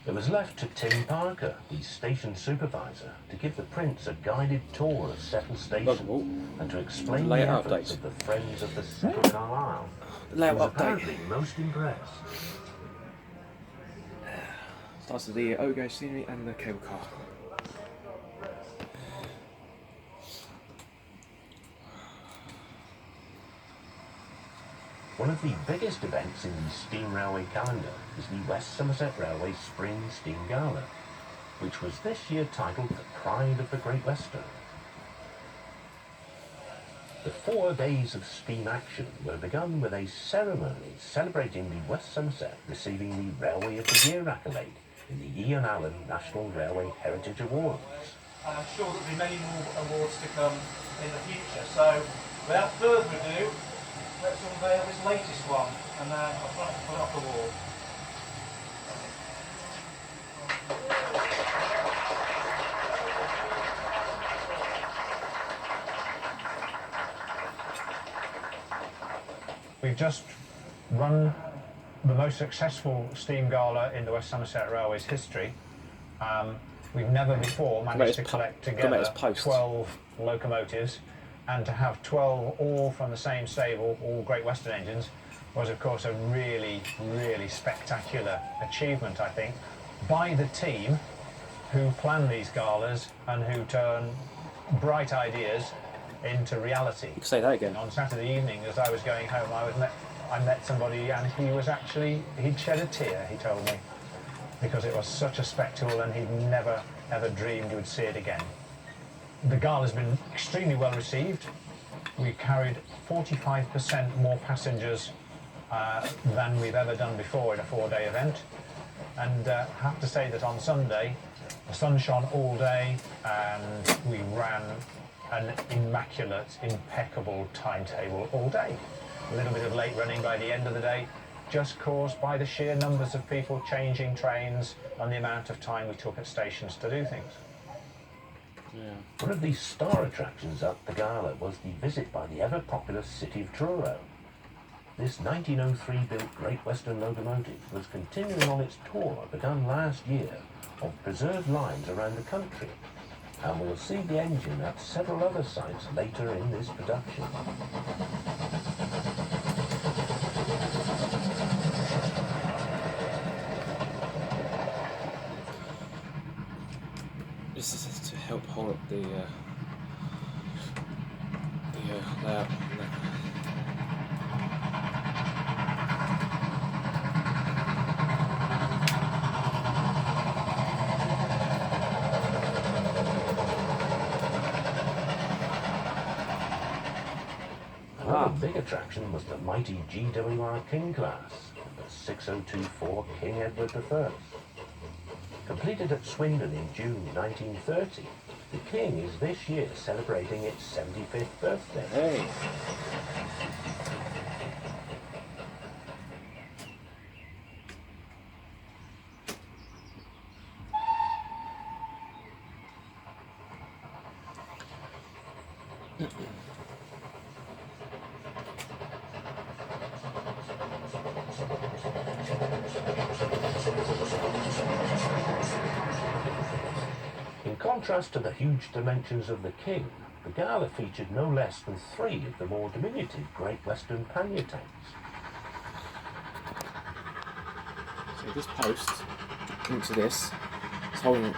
It was left to Tim Parker, the station supervisor, to give the Prince a guided tour of Settle Station and to explain the efforts of the Friends of the Settle Carlisle. He was apparently most impressed. Starts with the overgauge scenery and the cable car. One of the biggest events in the steam railway calendar is the West Somerset Railway Spring Steam Gala, which was this year titled The Pride of the Great Western. The 4 days of steam action were begun with a ceremony celebrating the West Somerset receiving the Railway of the Year accolade in the Ian Allen National Railway Heritage Awards. And I'm sure there'll be many more awards to come in the future. So, without further ado, let's unveil this latest one, and then I'll try to put it off the wall. We've just run the most successful steam gala in the West Somerset Railway's history. We've never before managed to collect together 12 locomotives, and to have 12 all from the same stable, all Great Western engines, was of course a really, really spectacular achievement, I think, by the team who plan these galas and who turn bright ideas into reality. You can say that again. On Saturday evening, as I was going home, I met somebody, and he'd shed a tear, he told me, because it was such a spectacle and he'd never ever dreamed he would see it again. The gala has been extremely well received. We carried 45% more passengers than we've ever done before in a 4-day event. And I have to say that on Sunday, the sun shone all day and we ran an immaculate, impeccable timetable all day. A little bit of late running by the end of the day, just caused by the sheer numbers of people changing trains and the amount of time we took at stations to do things. Yeah. One of the star attractions at the gala was the visit by the ever-popular City of Truro. This 1903-built Great Western locomotive was continuing on its tour begun last year of preserved lines around the country, and we'll see the engine at several other sites later in this production. This is to help hold up the layout. Another big attraction was the mighty GWR King class, the 6024 King Edward I. Completed at Swindon in June 1930, the King is this year celebrating its 75th birthday. Hey! In contrast to the huge dimensions of the King, the gala featured no less than 3 of the more diminutive Great Western pannier tanks. So this post into this is holding